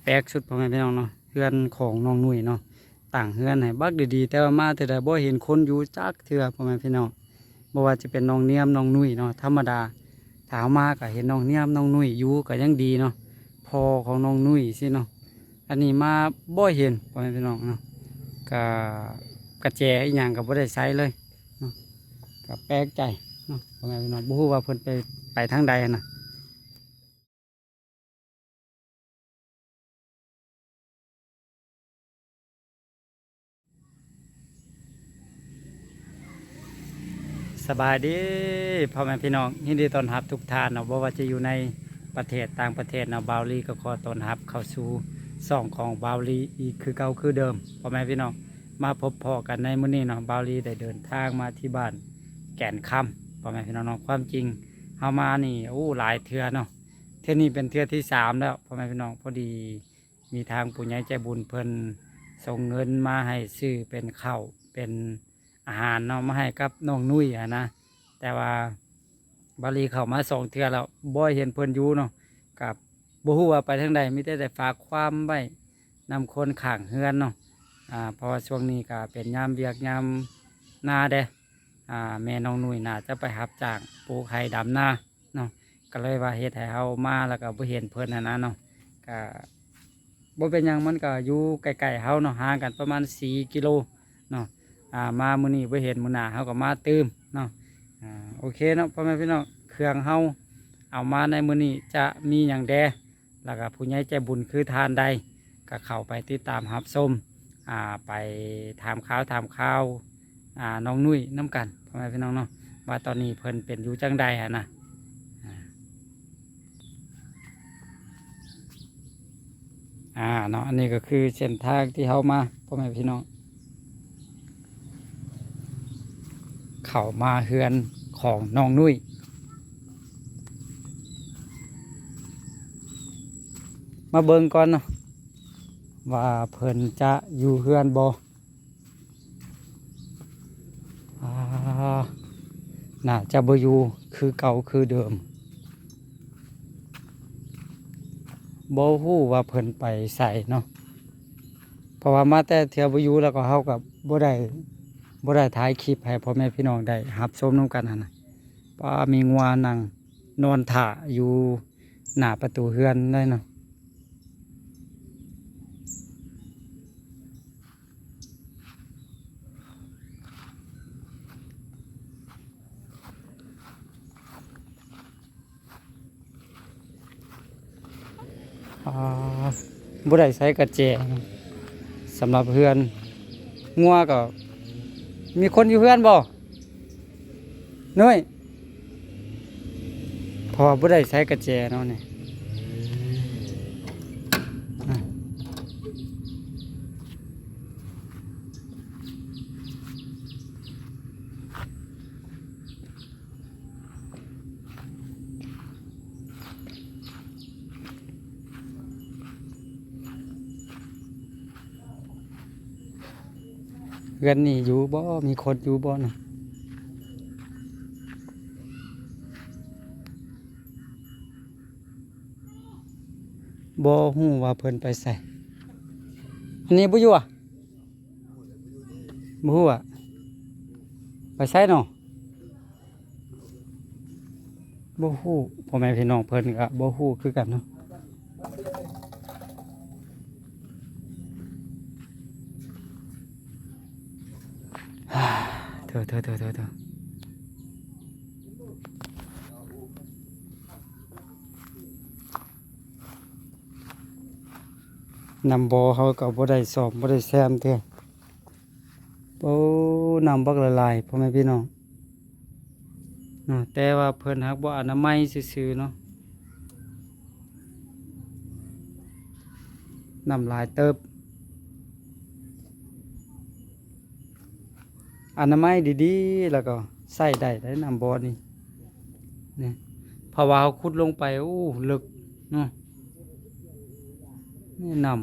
แปลกสุดพ่อแม่พี่น้องเนาะเฮือนของน้องนุ่ยเนาะต่างเฮือนให้บักดีๆแต่ว่ามาแต่ใดบ่เห็นคนอยู่จักเทื่อพ่อแม่พี่น้องบ่ว่าจะเป็นน้องเนียมน้องนุ่ยเนาะธรรมดาถามมาก็เห็นน้องเนียมน้องนุ่ยอยู่ก็ยังดีเนาะพ่อของน้องนุ่ยสิเนาะอันนี้มาบ่เห็นพ่อแม่พี่น้องเนาะก็กระแจอีหยังก็บ่ได้ใช้เลยเนาะก็แปลกใจเนาะพ่อแม่พี่น้องบ่ฮู้ว่าเพิ่นไปทางใดนะ สบายดีพ่อแม่พี่น้องยินดีต้อนรับทุกท่านเนาะบ่ว่าจะอยู่ในประเทศต่างประเทศเนาะบาวลีก็ขอต้อนรับเข้าสู่ช่องของบาวลีอีกคือเก่าคือเดิมพ่อแม่พี่น้องมาพบพ่อกันในมื้อนี้เนาะบาวลีได้เดินทางมาที่บ้านแก่นคำพ่อแม่พี่น้องเนาะความจริงเฮามานี่หลายเทื่อเนาะเทื่อนี้เป็นเทื่อที่สามแล้วพ่อแม่พี่น้องพอดีมีทางผู้ใหญ่ใจบุญเพิ่นส่งเงินมาให้ซื้อเป็นข้าวเป็นอาหารเนาะมาให้กับน้องนุ่ยนะแต่ว่าบาลีเข้ามาสองเทื่อแล้วบ่เห็นเพิ่นอยู่เนาะกับบ่ฮู้ว่าไปทางใดมีแต่ฝากความไว้นำคนข้างเฮือนเนาะเพราะว่าช่วงนี้ก็เป็นยามเวียกยามนาเด้แม่น้องนุ่ยน่าจะไปรับจ้างปลูกไร่ดำนาเนาะก็เลยว่าเฮ็ดให้เฮามาแล้วก็บ่เห็นเพิ่นนะเนาะก็บ่เป็นหยังมันก็อยู่ใกล้ๆเฮาเนาะห่างกันประมาณ4 กิโลเนาะ มามื้อนี้ไปเห็นมื้อหน้าเฮาก็มาตื่มเนาะโอเคเนาะพ่อแม่พี่น้องเครื่องเฮาเอามาในมื้อนี้จะมีอย่างแดแล้วก็ผู้ใหญ่ใจบุญคือทานใดก็เข้าไปติดตามรับชมไปถามข่าวน้องนุ่ยน้ำกันพ่อแม่พี่น้องเนาะว่าตอนนี้เพิ่นเป็นอยู่จังใดนะเนาะอันนี้ก็คือเส้นทางที่เฮามาพ่อแม่พี่น้อง เข้ามาเฮือนของน้องนุ่ยมาเบิ่งก่อนเนาะว่าเพิ่นจะอยู่เฮือนบ่น่าจะบ่อยู่คือเก่าคือเดิมบ่ฮู้ว่าเพิ่นไปใส่เนาะเพราะว่ามาแต่เที่ยวบ่อยู่แล้วก็เฮากับบ่ได้ถ่ายคลิปให้พ่อแม่พี่น้องได้รับชมนำกันหั่นน่ะว่ามีงัวนั่งนอนท่าอยู่หน้าประตูเฮือนได้เนาะ อ่าบ่ได้ใช้กระแจสำหรับเพื่อนงัวก็มีคนอยู่เพื่อนบ่น้อยเพอบ่ได้ใช้กระแจเนาะนี่อ่ะเพื่อนนี่อยู่บ่มีคนอยู่บ่นะบ่ฮู้ว่าเพิ่นไปใส่อันนี้บ่อยู่อ่ะบ่ฮู้อ่ะไปใส่เนาะบ่ฮู้พ่อแม่พี่น้องเพิ่นก็บ่ฮู้คือกันเนาะเถอะนำบ่เขาก็บ่ได้สอบบ่ได้แซมเด้โอ้นำบักละลายพ่อแม่พี่น้องแต่ว่าเพิ่นฮักบ่อนามัยซื่อๆเนาะนำลายเติบอนามัยดีๆแล้วก็ใส่ได้นำบ่อนี่นี่เพราะว่าเขาขุดลงไปลึกเนาะนี่นำ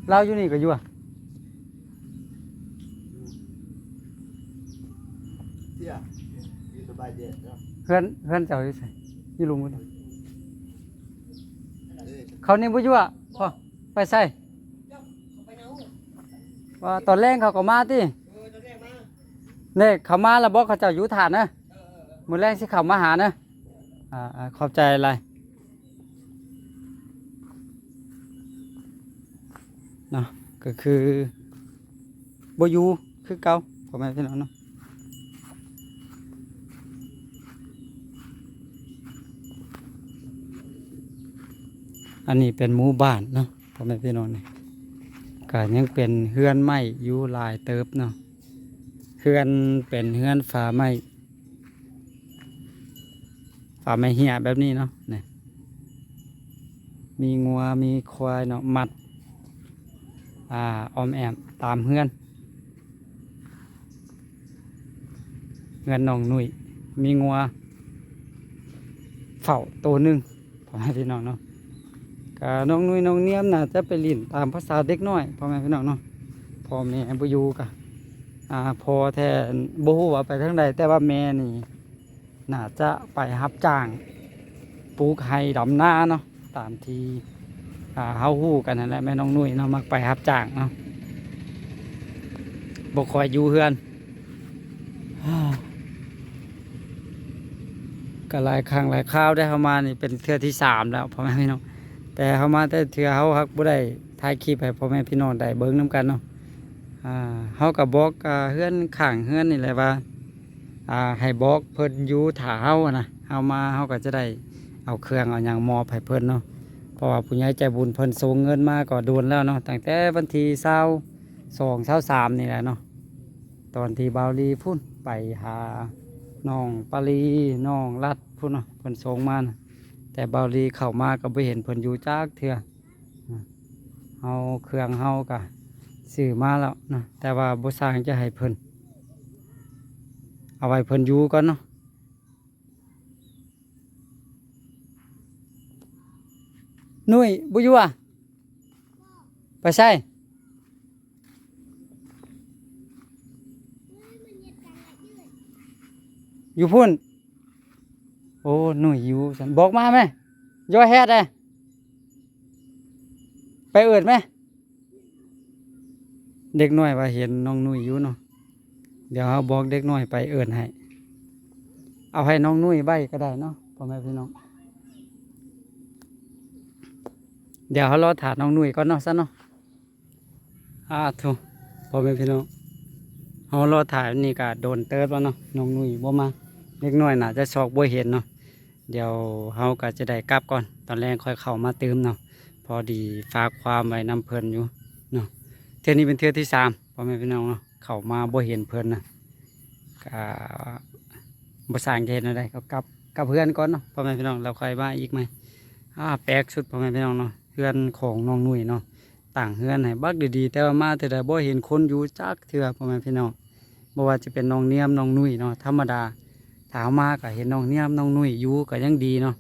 เราอยู่นี่ก็อยู่อะ เที่ยอยู่สบายเย็นเนาะ เพื่อนเจ้าอยู่ไสอยู่ลุงบ่นี่เขานี่บ่อยู่อะพ่อไปใส่ว่าตอนแรกเขาก็มาติเนี่ยเขามาแล้วบอกเขาเจ้าอยู่ฐานนะมื้อแรกสิเข้ามาหานะขอบใจอะไรเนาะก็คือบ่อยู่คือเก่าพ่อแม่พี่น้องเนาะอันนี้เป็นหมู่บ้านเนาะพ่อแม่พี่น้องนี่ก็ยังเป็นเฮือนไม้อยู่หลายเติบเนาะเฮือนเป็นเฮือนฝาไม้เหี่ยแบบนี้เนาะนี่มีงัวมีควายเนาะมัดออมแอมตามเฮือนน้องนุ่ยมีงัวเฝ้าตัวหนึ่งพ่อแม่พี่น้องเนาะก็น้องนุ่ยน้องเนียมน่ะจะไปเลินตามภาษาเด็กน้อยพ่อแม่พี่น้องเนาะพ่อแม่บ่อยู่กะพอแท้บ่ฮู้ว่าไปทางใดแต่ว่าแม่นี่น่าจะไปรับจ้างปลูกไร่ดำนาเนาะตามที่เฮาฮู้กันนั่นแหละแม่น้องนุ่ยเนาะมักไปรับจ้างเนาะบ่ค่อยอยู่เฮือน ก็หลายครั้งหลายคราวได้เข้ามานี่เป็นเทื่อที่3แล้วพ่อแม่พี่น้องแต่เข้ามาแต่เทื่อเฮาฮักบ่ได้ถ่ายคลิปให้พ่อแม่พี่น้องได้เบิ่งนํกันเนาะเฮาก็บอกเฮือนข้างเฮือนนี่แหละว่าให้บอกเพิ่นอยู่ถ้าเฮานะเฮามาเฮาก็จะได้เอาเครื่องเอาหยังมอบให้เพิ่นเนาะเพราะว่าผู้ใหญ่ใจบุญเพิ่นส่งเงินมาก็โดนแล้วเนาะตั้งแต่วันที่22 23นี่แหละเนาะตอนที่บาวลีพุ่นไปหาน้องปาลีน้องรัดพุ่นเนาะเพิ่นส่งมานะแต่บาวลีเข้ามาก็บ่เห็นเพิ่นอยู่จักเทื่อเฮาเครื่องเฮาก็ซื้อมาแล้วนะแต่ว่าบ่สร้างจะให้เพิ่นเอาไว้เพิ่นอยู่ก่อนเนาะนุ้ยบ่อยู่อ่ะไปใช่อยู่พุ่นโอ้หนุ่ยอยู่ฉันบอกมาไหมย่อแฮดเลยไปเอิดไหมเด็กน้อยว่าเห็นน้องนุ่ยอยู่เนาะเดี๋ยวเขาบอกเด็กน้อยไปเอิดให้เอาให้น้องนุ่ยใบก็ได้เนาะพ่อแม่พี่น้องเดี๋ยวเขารอถาดน้องนุ่ยก่อนเนาะซะเนาะถูกพ่อแม่พี่น้องเขารอถ่ายนี่ก็โดนเติร์ดแล้วเนาะน้องนุ่ยบ่มาเด็กน้อยน่าจะชอกบ่เห็นเนาะเดี๋ยวเขาก็จะได้กลับก่อนตอนแรกค่อยเข้ามาเติมเนาะพอดีฝากความไว้นำเพลินอยู่เนาะเทื่อนี้เป็นเทื่อที่3พ่อแม่พี่น้องเนาะเข้ามาบ่เห็นเพลินนะก็บ่สร้างจะเห็นอะไรก็กลับกับเพื่อนก่อนเนาะพ่อแม่พี่น้องเราค่อยมาอีกไหมแปลกสุดพ่อแม่พี่น้องเนาะเพื่อนของน้องนุ่ยเนาะต่างเฮือนให้บักดีๆแต่ว่ามาแต่ใดบ่เห็นคนอยู่จักเทื่อพ่อแม่พี่น้องบ่ว่าจะเป็นน้องเนียมน้องนุ่ยเนาะธรรมดาถามมาก็เห็นน้องเนียมน้องนุ่ยอยู่ก็ยังดีเนาะ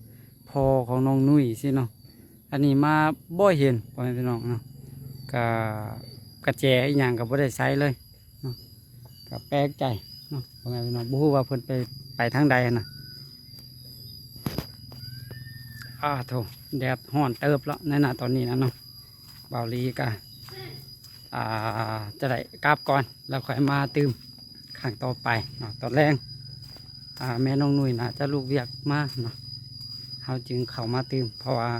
พ่อของน้องนุ่ยสิเนาะอันนี้มาบ่เห็นพ่อแม่พี่น้องเนาะก็กระแจอีหยังก็บ่ได้ใช้เลยเนาะก็แปลกใจเนาะพ่อแม่พี่น้องบ่ฮู้ว่าเพิ่นไปทางใดน่ะโธ่แดดร้อนเติบแล้วในหน้าตอนนี้นะเนาะบาวลีก็จะได้กลับก่อนแล้วค่อยมาตื่มข้างต่อไปเนาะตอนแรกแม่น้องนุ่ยน่าจะลูกเวียกมากเนาะเขาจึงเข้ามาตื่มเพราะว่า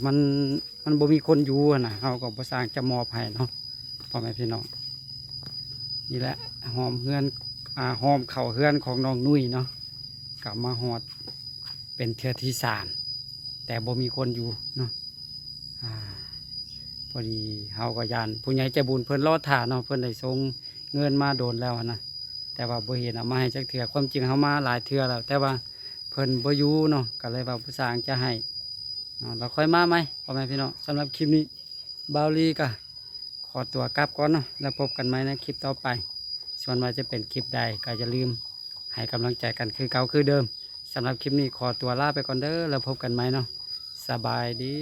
มันบ่มีคนอยู่นะเขาก็บ่สร้างจะมอบให้เนาะพ่อแม่พี่น้องนี่แหละหอมเฮือนหอมเข่าเฮือนของน้องนุ่ยเนาะกลับมาหอดเป็นเทื่อที่3แต่บ่มีคนอยู่เนาะพอดีเฮาก็ยานผู้ใหญ่ใจบุญเพิ่นรอถ่าเนาะเพิ่นได้ส่งเงินมาโดนแล้วนะแต่ว่าบ่เห็นเอามาให้จักเทื่อความจริงเฮามาหลายเทื่อแล้วแต่ว่าเพิ่นบ่อยู่เนาะก็เลยว่าผู้สร้างจะให้เราค่อยมาไหมพ่อแม่พี่น้องสำหรับคลิปนี้บาวลีก็ขอตัวกลับก่อนเนาะแล้วพบกันไหมในคลิปต่อไปส่วนว่าจะเป็นคลิปใดก็อย่าลืมให้กำลังใจกันคือเก่าคือเดิมสำหรับคลิปนี้ขอตัวลาไปก่อนเด้อแล้วพบกันไหมเนาะสบายดี